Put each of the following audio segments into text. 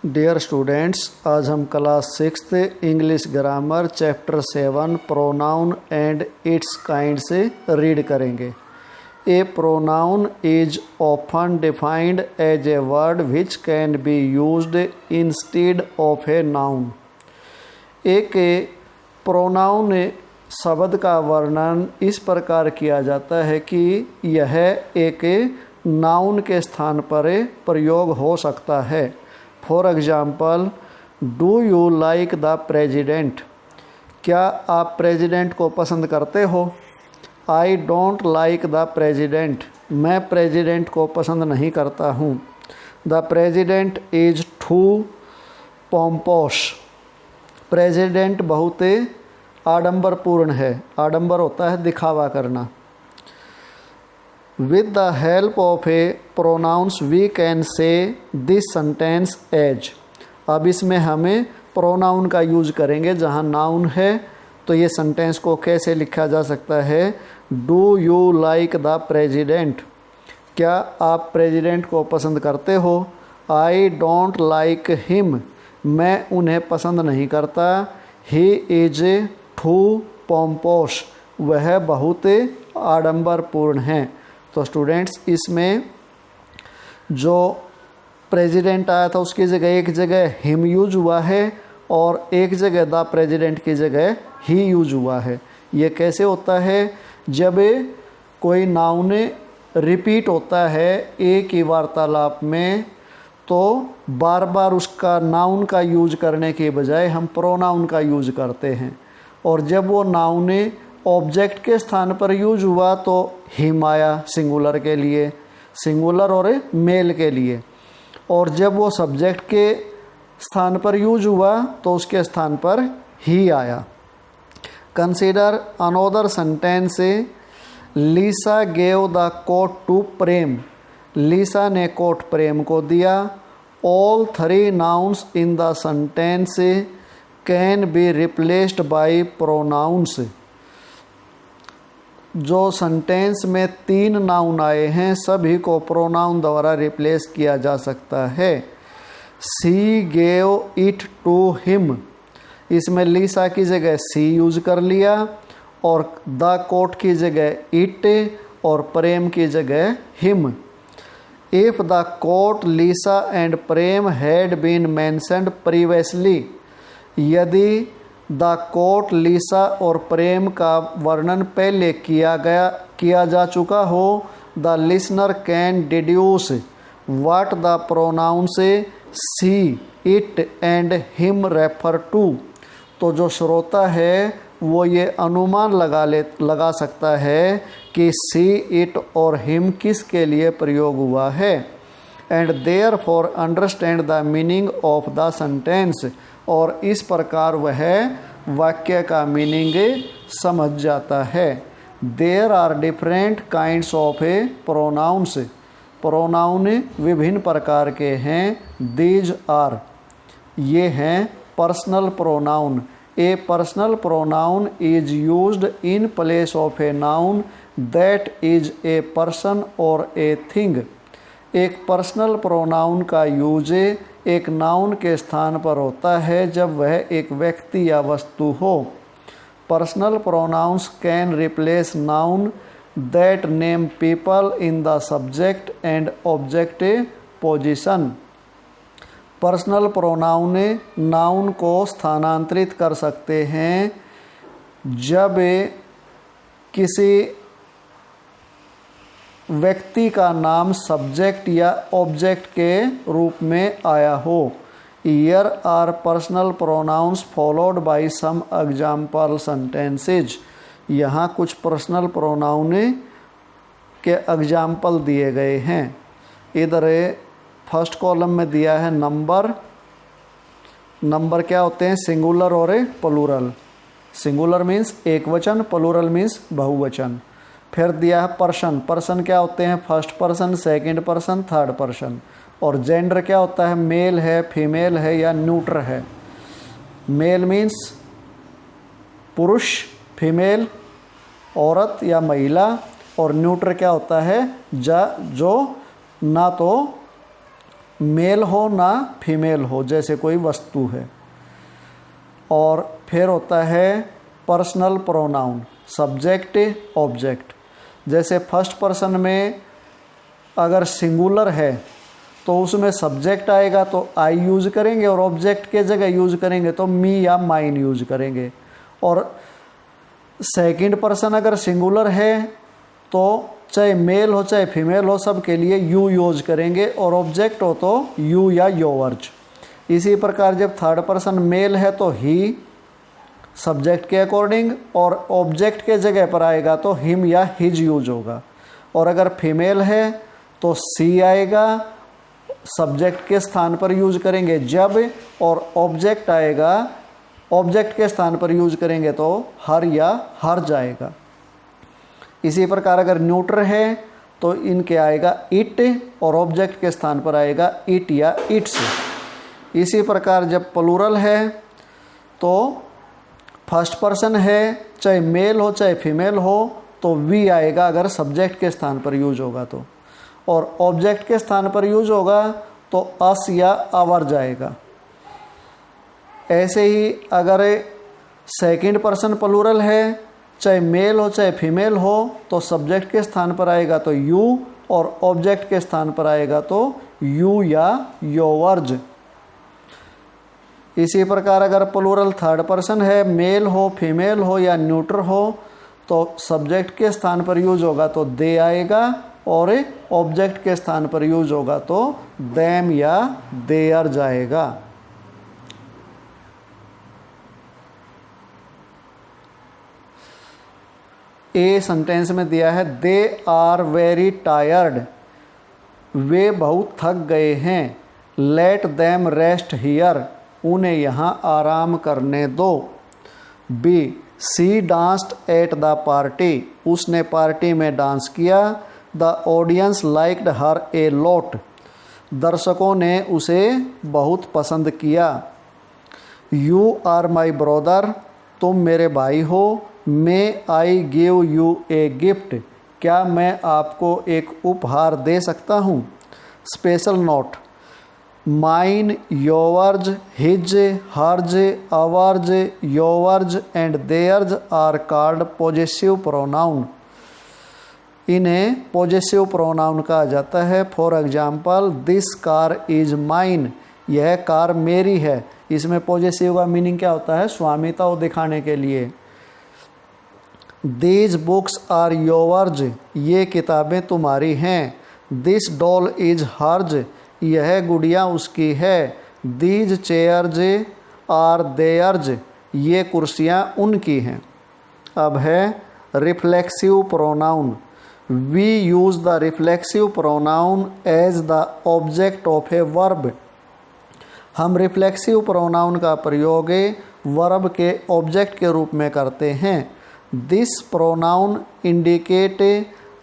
Dear students, आज हम class 6th English grammar chapter 7 pronoun and its kind से read करेंगे। A pronoun is often defined as a word which can be used instead of a noun. एक pronoun शब्द का वर्णन इस प्रकार किया जाता है कि यह एक नाउन के स्थान पर प्रयोग हो सकता है। For example, do you like the president? क्या आप प्रेजिडेंट को पसंद करते हो? I don't like the president. मैं प्रेजिडेंट को पसंद नहीं करता हूँ। The president is too pompous. President बहुत आडंबरपूर्ण है। आडंबर होता है दिखावा करना। With the help of a pronouns we can say this sentence as। अब इसमें हमें प्रोनाउन का यूज करेंगे। जहाँ नाउन है तो ये सेंटेंस को कैसे लिखा जा सकता है? Do you like the president? क्या आप प्रेजिडेंट को पसंद करते हो? I don't like him. मैं उन्हें पसंद नहीं करता। He is too pompous. वह बहुत आडंबरपूर्ण है। तो स्टूडेंट्स, इसमें जो प्रेसिडेंट आया था उसकी जगह एक जगह हिम यूज हुआ है और एक जगह द प्रेसिडेंट की जगह ही यूज हुआ है। ये कैसे होता है? जब कोई नाउन रिपीट होता है एक ही वार्तालाप में तो बार बार उसका नाउन का यूज करने के बजाय हम प्रोनाउन का यूज करते हैं। और जब वो नाउन ऑब्जेक्ट के स्थान पर यूज हुआ तो हिम आया सिंगुलर के लिए, सिंगुलर और मेल के लिए। और जब वो सब्जेक्ट के स्थान पर यूज हुआ तो उसके स्थान पर ही आया। Consider another sentence. Lisa gave the coat to Prem. Lisa ने कोट प्रेम को दिया। All three nouns in the sentence can be replaced by pronouns. जो सेंटेंस में 3 नाउन आए हैं सभी को प्रोनाउन द्वारा रिप्लेस किया जा सकता है। She gave it to him. इसमें लीसा की जगह सी यूज कर लिया और द कोट की जगह इट और प्रेम की जगह him. If the coat Lisa and Prem had been mentioned previously. यदि द कोट लीसा और प्रेम का वर्णन पहले किया जा चुका हो, the listener can deduce what the pronouns she, it and him refer to. तो जो श्रोता है वो ये अनुमान लगा सकता है कि सी, इट और हिम किसके लिए प्रयोग हुआ है। And therefore understand the meaning of the sentence. और इस प्रकार वह वाक्य का मीनिंग समझ जाता है। There are different kinds of a pronouns. Pronoun विभिन्न प्रकार के हैं। दीज आर, ये हैं personal pronoun. A personal pronoun is used in place of a noun that is a person और ए थिंग। एक पर्सनल प्रोनाउन का यूज एक नाउन के स्थान पर होता है जब वह एक व्यक्ति या वस्तु हो। Personal pronouns can replace noun that name people in the subject and object position. Personal pronoun noun को स्थानांतरित कर सकते हैं जब किसी व्यक्ति का नाम सब्जेक्ट या ऑब्जेक्ट के रूप में आया हो। Here are personal pronouns followed by some example sentences. यहाँ कुछ पर्सनल प्रोनाउन के एग्जाम्पल दिए गए हैं। इधर फर्स्ट कॉलम में दिया है नंबर। नंबर क्या होते हैं? सिंगुलर और प्लूरल। सिंगुलर मीन्स एक वचन, प्लूरल मीन्स बहुवचन। फिर दिया है पर्सन। पर्सन क्या होते हैं? First person, second person, third person. और जेंडर क्या होता है? मेल है, फीमेल है या न्यूट्रल है। मेल मीन्स पुरुष, फीमेल औरत या महिला। और न्यूट्रल क्या होता है? जो ना तो मेल हो ना फीमेल हो, जैसे कोई वस्तु है। और फिर होता है पर्सनल प्रोनाउन, सब्जेक्ट ऑब्जेक्ट। जैसे फर्स्ट पर्सन में अगर सिंगुलर है तो उसमें सब्जेक्ट आएगा तो आई यूज करेंगे, और ऑब्जेक्ट के जगह यूज करेंगे तो मी या माइन यूज करेंगे। और सेकंड पर्सन अगर सिंगुलर है तो चाहे मेल हो चाहे फीमेल हो, सब के लिए यू यूज करेंगे, और ऑब्जेक्ट हो तो यू या योवर्ज। इसी प्रकार जब थर्ड पर्सन मेल है तो ही सब्जेक्ट के अकॉर्डिंग, और ऑब्जेक्ट के जगह पर आएगा तो हिम या हिज यूज होगा। और अगर फीमेल है तो सी आएगा, सब्जेक्ट के स्थान पर यूज करेंगे जब, और ऑब्जेक्ट आएगा, ऑब्जेक्ट के स्थान पर यूज करेंगे तो हर या हर जाएगा। इसी प्रकार अगर न्यूट्र है तो इनके आएगा इट, और ऑब्जेक्ट के स्थान पर आएगा इट या इट्स। इसी प्रकार जब प्लूरल है तो फर्स्ट पर्सन है, चाहे मेल हो चाहे फीमेल हो, तो वी आएगा अगर सब्जेक्ट के स्थान पर यूज होगा तो, और ऑब्जेक्ट के स्थान पर यूज होगा तो अस या आवर जाएगा। ऐसे ही अगर सेकंड पर्सन प्लूरल है, चाहे मेल हो चाहे फीमेल हो, तो सब्जेक्ट के स्थान पर आएगा तो यू, और ऑब्जेक्ट के स्थान पर आएगा तो यू या योवर्ज। इसी प्रकार अगर प्लूरल थर्ड पर्सन है, मेल हो फीमेल हो या न्यूट्र हो, तो सब्जेक्ट के स्थान पर यूज होगा तो दे आएगा, और ऑब्जेक्ट के स्थान पर यूज होगा तो देम या देयर जाएगा। ए सेंटेंस में दिया है दे आर वेरी टायर्ड, वे बहुत थक गए हैं। लेट देम रेस्ट हियर, उन्हें यहाँ आराम करने दो। Be she danced at the party, उसने पार्टी में डांस किया। The audience liked her a lot, दर्शकों ने उसे बहुत पसंद किया। यू आर माई ब्रदर, तुम मेरे भाई हो। May I give you a gift, क्या मैं आपको एक उपहार दे सकता हूँ। Special note, mine, yours, his, hers, ours, yours and theirs are called possessive pronoun. इन्हें पॉजेसिव प्रोनाउन कहा जाता है। For example this car is mine, यह कार मेरी है। इसमें पॉजेसिव का मीनिंग क्या होता है, स्वामित्व को दिखाने के लिए। दीज बुक्स आर योवर्ज, ये किताबें तुम्हारी हैं। दिस डॉल इज हर्ज, यह गुड़िया उसकी है। दीज चेयर्स आर देयर्ज, ये कुर्सियाँ उनकी हैं। अब है reflexive pronoun. We use the reflexive pronoun as the object of a verb. हम रिफ्लेक्सिव प्रोनाउन का प्रयोग वर्ब के ऑब्जेक्ट के रूप में करते हैं। This pronoun indicate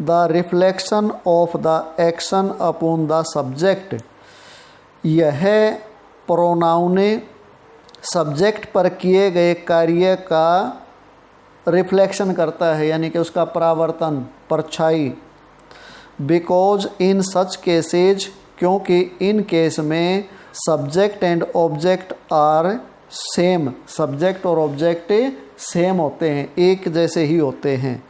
the reflection of the action upon the subject. यह प्रोनाउन सब्जेक्ट पर किए गए कार्य का रिफ्लेक्शन करता है, यानी कि उसका परावर्तन, परछाई। बिकॉज इन सच केसेज, क्योंकि इन केस में subject and object are same, subject और ऑब्जेक्ट सेम होते हैं, एक जैसे ही होते हैं।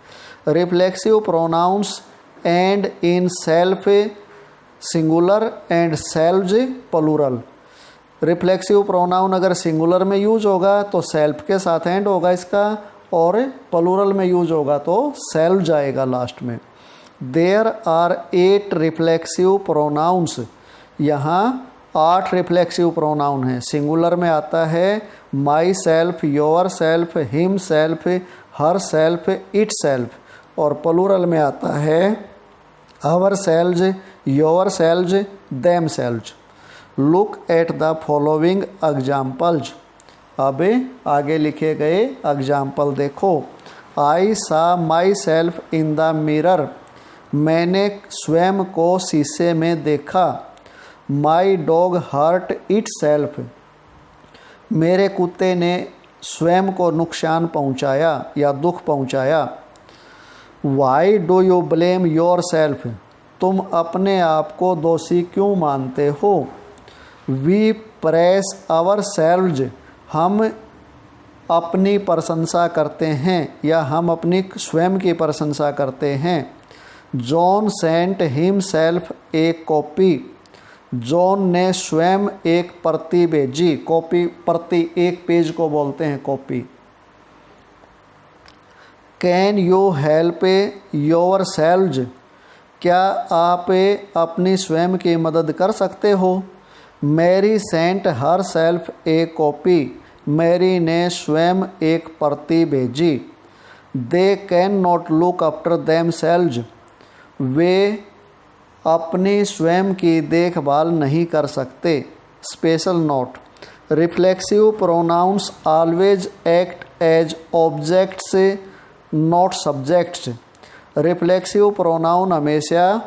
Reflexive pronouns end in self singular and selves plural. Reflexive pronoun अगर सिंगुलर में यूज होगा तो सेल्फ के साथ एंड होगा इसका, और प्लूरल में यूज होगा तो सेल्व जाएगा लास्ट में। देयर आर 8 रिफ्लेक्सिव प्रोनाउंस, यहाँ 8 रिफ्लेक्सिव प्रोनाउन हैं। सिंगुलर में आता है myself, yourself, himself, herself, itself, और प्लूरल में आता है ourselves, yourselves, themselves. Look at the following examples. अब आगे लिखे गए एग्जाम्पल देखो। I saw myself in the mirror, मैंने स्वयं को शीशे में देखा। My dog hurt itself, मेरे कुत्ते ने स्वयं को नुकसान पहुंचाया या दुख पहुंचाया। Why do you blame your self, तुम अपने आप को दोषी क्यों मानते हो। वी प्रेस आवर सेल्व्स, हम अपनी प्रशंसा करते हैं या हम अपनी स्वयं की प्रशंसा करते हैं। John sent himself a copy, John ने स्वयं एक प्रति भेजी। कॉपी प्रति, एक पेज को बोलते हैं copy. Can you help yourselves, क्या आप अपनी स्वयं की मदद कर सकते हो। Mary sent herself a copy, Mary ने स्वयं एक प्रति भेजी। They can not look after themselves, वे अपनी स्वयं की देखभाल नहीं कर सकते। Special note, reflexive pronouns always act as objects not subjects. Reflexive pronoun हमेशा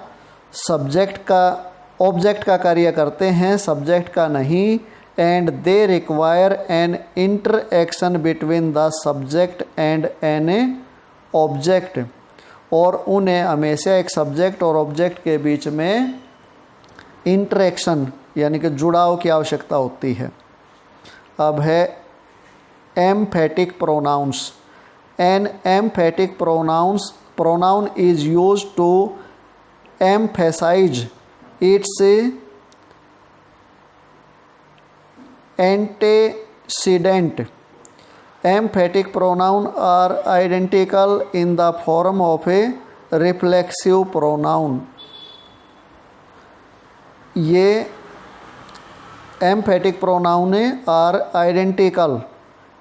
ऑब्जेक्ट का कार्य करते हैं, सब्जेक्ट का नहीं। And they require an interaction between the subject and an object, और उन्हें हमेशा एक सब्जेक्ट और ऑब्जेक्ट के बीच में इंटरेक्शन यानी कि जुड़ाव की आवश्यकता होती है। अब है emphatic pronouns. An emphatic pronoun is used to emphasise its antecedent. Emphatic pronoun are identical in the form of a reflexive pronoun. ये emphatic pronoun are identical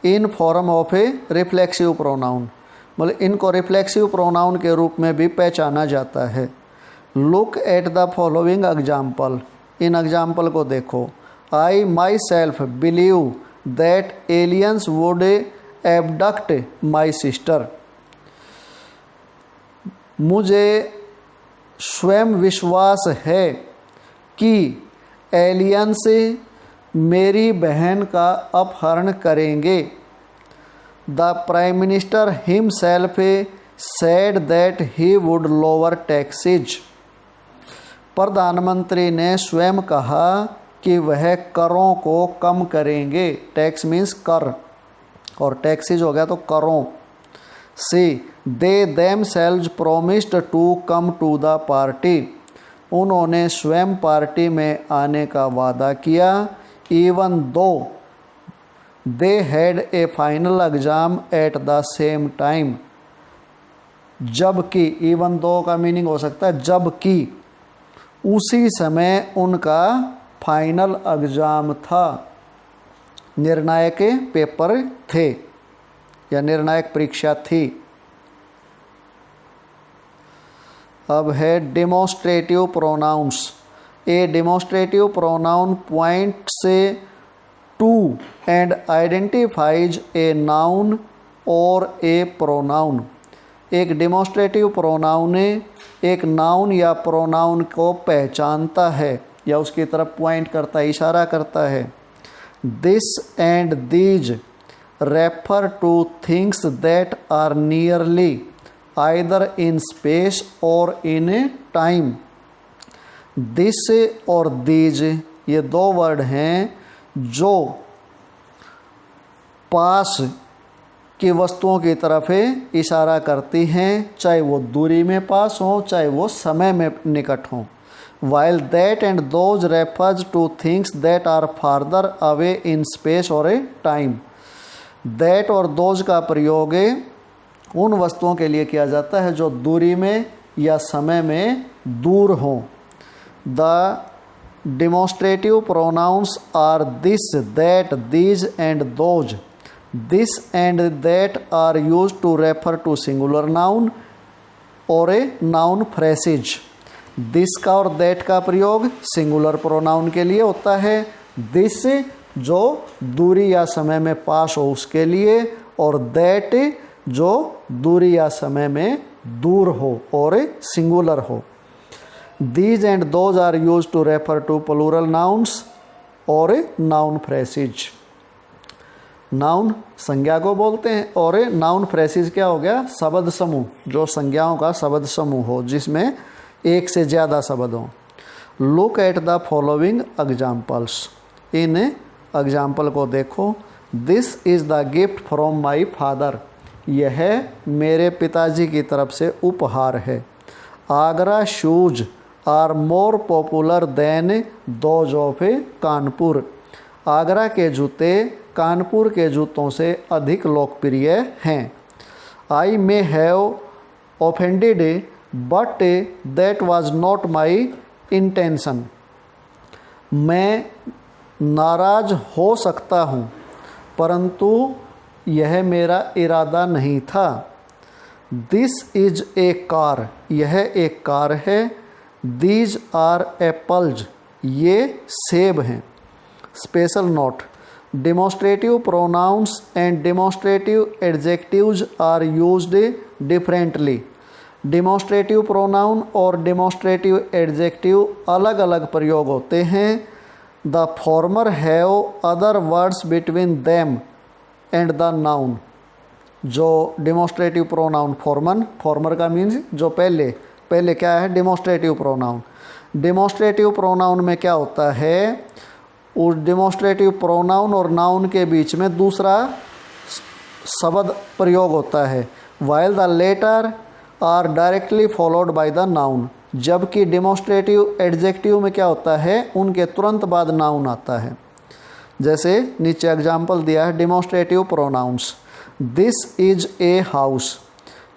in form of a reflexive pronoun, मतलब इनको reflexive pronoun के रूप में भी पहचाना जाता है। Look at the following example. In example को देखो। I myself believe that aliens would abduct my sister. मुझे स्वयं विश्वास है कि एलियंस मेरी बहन का अपहरण करेंगे। The prime minister himself said that he would lower taxes. प्रधानमंत्री ने स्वयं कहा कि वह करों को कम करेंगे। टैक्स मीन्स कर, और टैक्सेज हो गया तो करों। See they themselves promised to come to the party, उन्होंने स्वयं पार्टी में आने का वादा किया। Even though they had A final exam at the same time, जबकि इवन दो का मीनिंग हो सकता है जबकि, उसी समय उनका फाइनल एग्ज़ाम था, निर्णायक पेपर थे या निर्णायक परीक्षा थी। अब है demonstrative pronouns. A demonstrative pronoun points to and identifies a noun और ए प्रोनाउन। एक डेमोस्ट्रेटिव प्रोनाउन एक नाउन या प्रोनाउन को पहचानता है या उसकी तरफ पॉइंट करता है, इशारा करता है। This and these refer to things that are nearly either in space और इन टाइम। दिस और दीज ये दो वर्ड हैं जो पास की वस्तुओं की तरफ इशारा करती हैं, चाहे वो दूरी में पास हो चाहे वो समय में निकट हो। While that and those refers to things that are farther away in space or a time. That और those का प्रयोग उन वस्तुओं के लिए किया जाता है जो दूरी में या समय में दूर हों। The demonstrative pronouns are this, that, these and those. This and that are used to refer to singular noun or a noun phrases. This का और दैट का प्रयोग सिंगुलर प्रोनाउन के लिए होता है। दिस जो दूरी या समय में पास हो उसके लिए, और दैट जो दूरी या समय में दूर हो और सिंगुलर हो। These and those are use to refer to plural nouns और नाउन फ्रेसेज। नाउन संज्ञा को बोलते हैं और नाउन फ्रेसेज क्या हो गया, शब्द समूह, जो संज्ञाओं का शब्द समूह हो जिसमें एक से ज़्यादा शब्द हों। Look at the following examples. इन एग्जाम्पल को देखो। This is the gift from my father, यह मेरे पिताजी की तरफ से उपहार है। Agra shoes are more popular than those of Kanpur, Agra के जूते कानपुर के जूतों से अधिक लोकप्रिय हैं। I may have offended but that was not my intention, मैं नाराज हो सकता हूँ परंतु यह मेरा इरादा नहीं था। दिस इज ए कार, यह एक कार है। दीज आर एप्पल्स, ये सेब हैं। Special note, demonstrative pronouns and demonstrative adjectives are used differently. Demonstrative pronoun और डेमोस्ट्रेटिव एडजेक्टिव अलग अलग प्रयोग होते हैं। The former have other words between them and the noun. जो डेमोस्ट्रेटिव प्रोनाउन फॉर्मर का मीन्स जो पहले क्या है, डेमोस्ट्रेटिव प्रोनाउन। डेमोस्ट्रेटिव प्रोनाउन में क्या होता है, उस डेमोस्ट्रेटिव प्रोनाउन और नाउन के बीच में दूसरा शब्द प्रयोग होता है। While the latter are directly followed by the noun, जबकि डेमोस्ट्रेटिव एडजेक्टिव में क्या होता है, उनके तुरंत बाद नाउन आता है। जैसे नीचे एग्जाम्पल दिया है demonstrative pronouns. This is a house,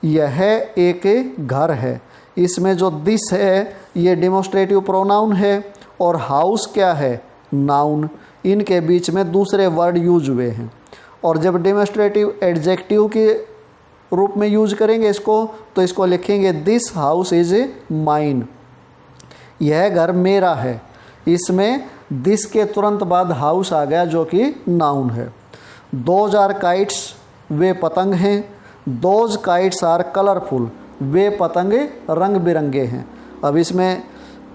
यह एक घर है। इसमें जो दिस है ये डेमोस्ट्रेटिव प्रोनाउन है और हाउस क्या है, नाउन। इनके बीच में दूसरे वर्ड यूज हुए हैं। और जब डेमोस्ट्रेटिव एडजेक्टिव के रूप में यूज करेंगे इसको, तो इसको लिखेंगे दिस हाउस इज माइन, यह घर मेरा है। इसमें दिस के तुरंत बाद हाउस आ गया जो कि नाउन है। दोज आर काइट्स, वे पतंग हैं। दोज काइट्स आर कलरफुल, वे पतंगे रंग बिरंगे हैं। अब इसमें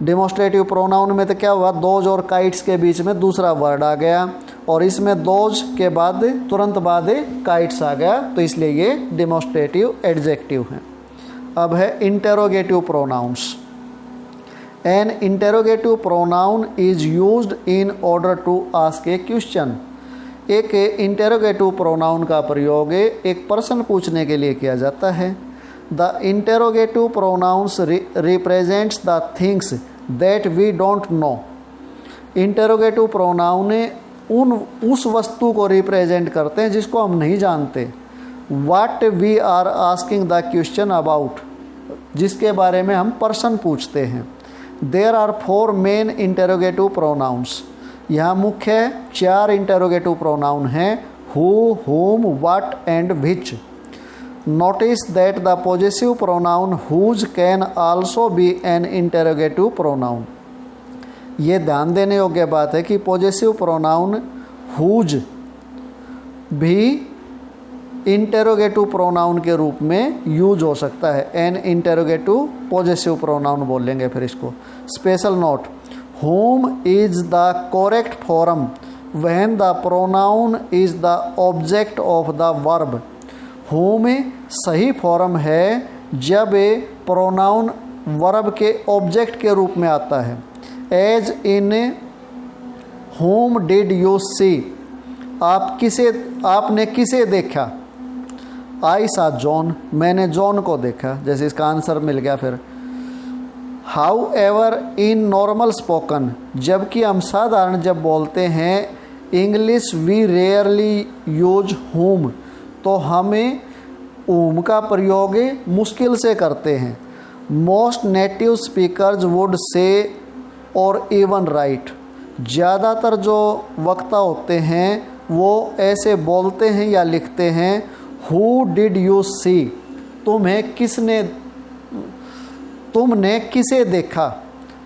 डेमोस्ट्रेटिव प्रोनाउन में तो क्या हुआ, दोज और काइट्स के बीच में दूसरा वर्ड आ गया और इसमें दोज के बाद तुरंत बाद काइट्स आ गया, तो इसलिए ये डेमोस्ट्रेटिव एडजेक्टिव हैं। अब है interrogative pronouns. An interrogative pronoun is used in order to ask a question. एक इंटेरोगेटिव प्रोनाउन का प्रयोग एक प्रश्न पूछने के लिए किया जाता है। The interrogative pronouns represents the things that we don't know. Interrogative pronoun उस वस्तु को रिप्रेजेंट करते हैं जिसको हम नहीं जानते। What we are asking the question about, जिसके बारे में हम प्रश्न पूछते हैं। There are 4 main interrogative pronouns. यहाँ मुख्य 4 इंटेरोगेटिव प्रोनाउन हैं, who, whom, what and which। Notice that the possessive pronoun whose can also be an interrogative pronoun। ये ध्यान देने योग्य बात है कि पॉजेसिव प्रोनाउन whose भी इंटेरोगेटिव प्रोनाउन के रूप में यूज हो सकता है। एन इंटेरोगेटिव पॉजेसिव प्रोनाउन बोलेंगे फिर इसको। Special note, whom is the correct form when the pronoun is the object of the verb। whom सही फॉर्म है जब प्रोनाउन वर्ब के ऑब्जेक्ट के रूप में आता है। As in whom did you see, आपने किसे देखा। आई सा जॉन, मैंने जॉन को देखा, जैसे इसका आंसर मिल गया। फिर however in normal spoken, जबकि हम साधारण जब बोलते हैं English we rarely use whom, तो हमें whom का प्रयोग मुश्किल से करते हैं। Most native speakers would say और इवन राइट, ज़्यादातर जो वक्ता होते हैं वो ऐसे बोलते हैं या लिखते हैं हु डिड यू सी, तुमने किसे देखा।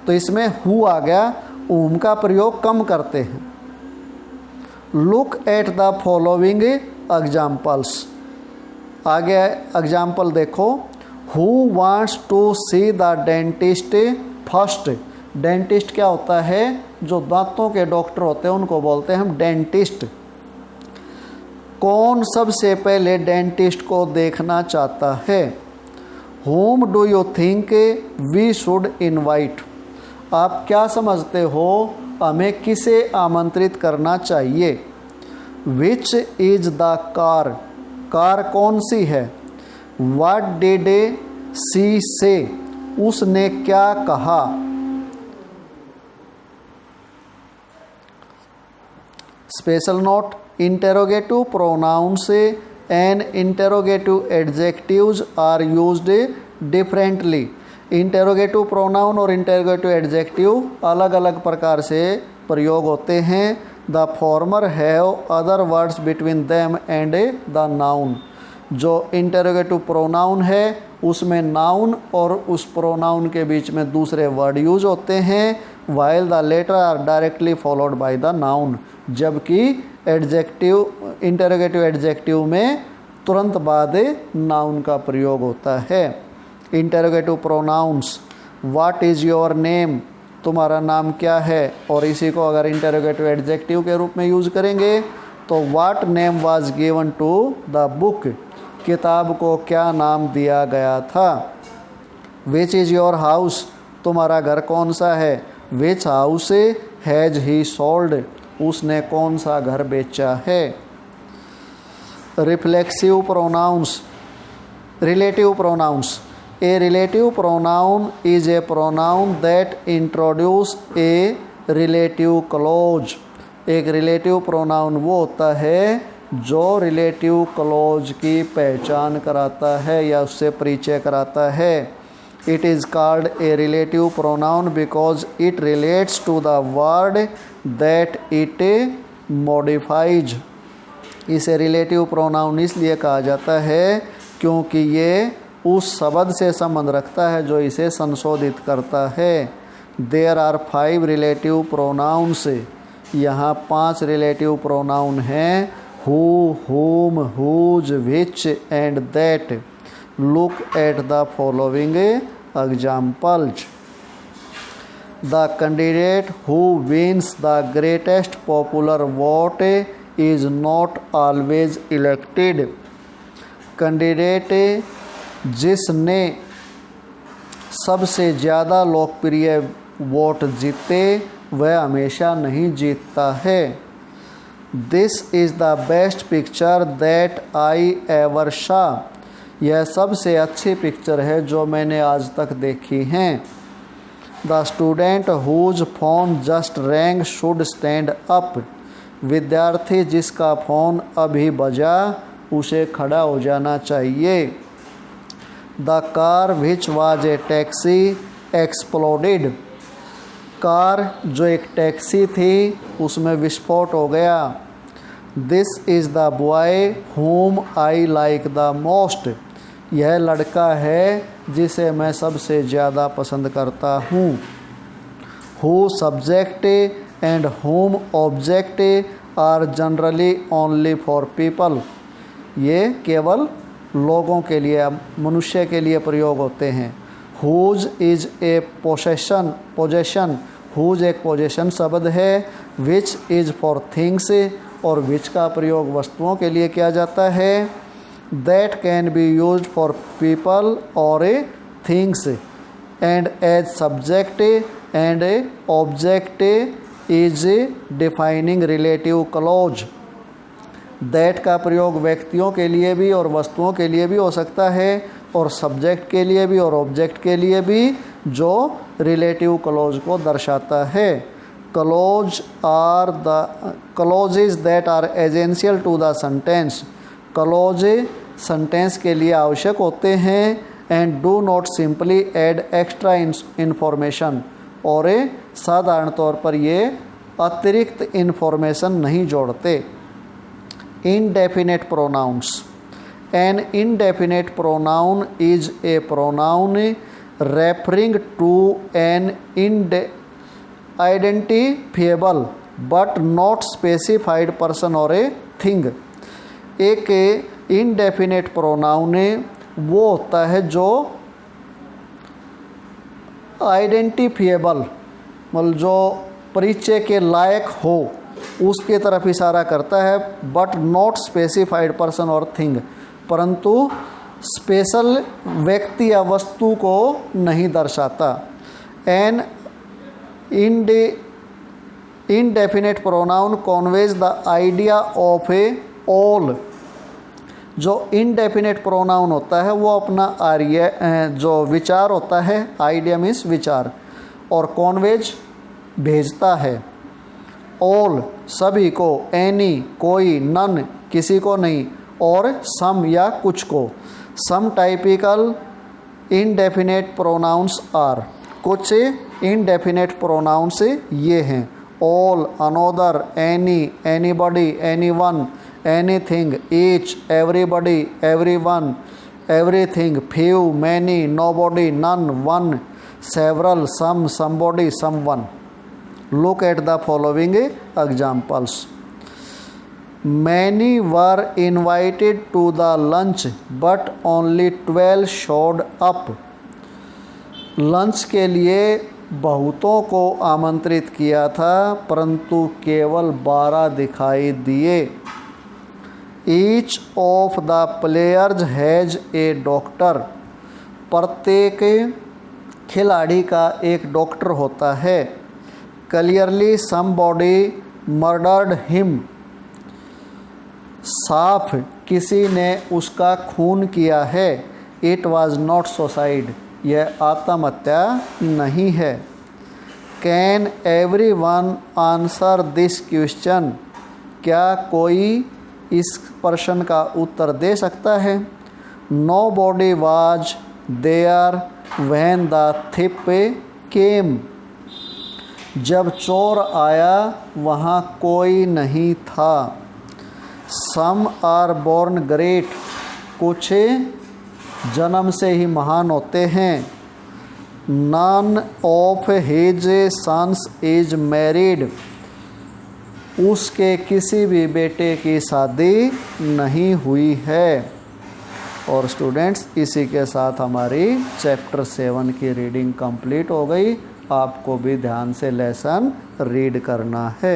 तो इसमें हु आ गया, whom का प्रयोग कम करते हैं। Look at the following examples, आगे एग्जाम्पल देखो। Who wants to see the dentist first. Dentist क्या होता है, जो दांतों के डॉक्टर होते हैं उनको बोलते हैं हम डेंटिस्ट। कौन सबसे पहले डेंटिस्ट को देखना चाहता है। whom do you think we should invite, आप क्या समझते हो हमें किसे आमंत्रित करना चाहिए। Which is the car, car कौन सी है। व्हाट डिड सी से, उसने क्या कहा। Special note, interrogative pronouns and interrogative adjectives are used differently. Interrogative pronoun और इंटेरोगेटिव एडजेक्टिव अलग अलग प्रकार से प्रयोग होते हैं। The former have other words between them and the noun. जो इंटेरोगेटिव प्रोनाउन है उसमें नाउन और उस प्रोनाउन के बीच में दूसरे वर्ड यूज होते हैं, while the latter are directly followed by the noun. जबकि एडजेक्टिव, इंटेरोगेटिव एडजेक्टिव में तुरंत बाद नाउन का प्रयोग होता है। Interrogative pronouns, what is your name, तुम्हारा नाम क्या है, और इसी को अगर इंटेरोगेटिव एडजेक्टिव के रूप में यूज़ करेंगे तो what name was given to the book, किताब को क्या नाम दिया गया था। विच इज़ योर हाउस, तुम्हारा घर कौन सा है। विच हाउस हैज ही सोल्ड, उसने कौन सा घर बेचा है। Reflexive pronouns, relative pronouns. A relative pronoun is a pronoun that introduce a relative close. एक रिलेटिव प्रोनाउन वो होता है जो रिलेटिव क्लोज की पहचान कराता है या उससे परिचय कराता है। It is called a relative pronoun because it relates to the word that it modifies. इसे रिलेटिव प्रोनाउन इसलिए कहा जाता है क्योंकि ये उस शब्द से संबंध रखता है जो इसे संशोधित करता है। There are 5 relative pronouns. यहाँ 5 रिलेटिव प्रोनाउन हैं, who, whom, whose, which and that. Look at the following examples. The candidate who wins the greatest popular vote is not always elected. Candidate जिसने सबसे ज़्यादा लोकप्रिय वोट जीते वह हमेशा नहीं जीतता है। This is the best picture that I ever saw. यह सबसे अच्छी पिक्चर है जो मैंने आज तक देखी हैं। The student whose phone just rang should stand up. विद्यार्थी जिसका फ़ोन अभी बजा उसे खड़ा हो जाना चाहिए। The car which was a taxi exploded. Car जो एक टैक्सी थी उसमें विस्फोट हो गया। This is the boy whom I like the most. यह लड़का है जिसे मैं सबसे ज़्यादा पसंद करता हूँ। Who subject and whom object are generally only for people. ये केवल लोगों के लिए, मनुष्य के लिए प्रयोग होते हैं। Whose is a possession. Whose एक पोजेशन शब्द है। विच इज़ फॉर थिंग्स, और विच का प्रयोग वस्तुओं के लिए किया जाता है। That can be used for people और a things and as subject and a object is defining relative clause. That का प्रयोग व्यक्तियों के लिए भी और वस्तुओं के लिए भी हो सकता है, और सब्जेक्ट के लिए भी और ऑब्जेक्ट के लिए भी, जो रिलेटिव क्लोज को दर्शाता है। Clauses that are essential to the sentence. Clause sentence के लिए आवश्यक होते हैं। And do not simply add extra information. और साधारण तौर पर ये अतिरिक्त इन्फॉर्मेशन नहीं जोड़ते। Indefinite pronouns. An indefinite pronoun is a pronoun referring to an identifiable but not specified person or a thing. एक indefinite pronoun वो होता है जो identifiable, मतलब जो परिचय के लायक हो, उसके तरफ इशारा करता है। बट नॉट स्पेसिफाइड पर्सन और थिंग, परंतु स्पेशल व्यक्ति या वस्तु को नहीं दर्शाता। An indefinite pronoun conveys the idea of a all. जो इनडेफिनेट प्रोनाउन होता है वो अपना जो विचार होता है, आइडिया मीन्स विचार, और कॉन्वेज भेजता है। ऑल सभी को, एनी कोई, नन किसी को नहीं, और सम या कुछ को। Some typical indefinite pronouns are, कुछ इनडेफिनेट प्रोनाउंस ये हैं, all, another, any, anybody, anyone, anything, each, everybody, everyone, everything, few, many, nobody, none, one, several, some, somebody, someone. Look at the following examples. Many were invited to the lunch but only 12 showed up. Lunch के लिए बहुतों को आमंत्रित किया था परंतु केवल 12 दिखाई दिए। Each of the players has a doctor. प्रत्येक खिलाड़ी का एक डॉक्टर होता है। Clearly somebody murdered him. साफ किसी ने उसका खून किया है। It was not suicide. यह आत्महत्या नहीं है। Can everyone answer this question? क्या कोई इस प्रश्न का उत्तर दे सकता है? Nobody was there when the thief came. जब चोर आया वहाँ कोई नहीं था। Some are born great. कुछ जन्म से ही महान होते हैं। None of his sons is married. उसके किसी भी बेटे की शादी नहीं हुई है। और स्टूडेंट्स, इसी के साथ हमारी चैप्टर 7 की रीडिंग कंप्लीट हो गई। आपको भी ध्यान से लेसन रीड करना है।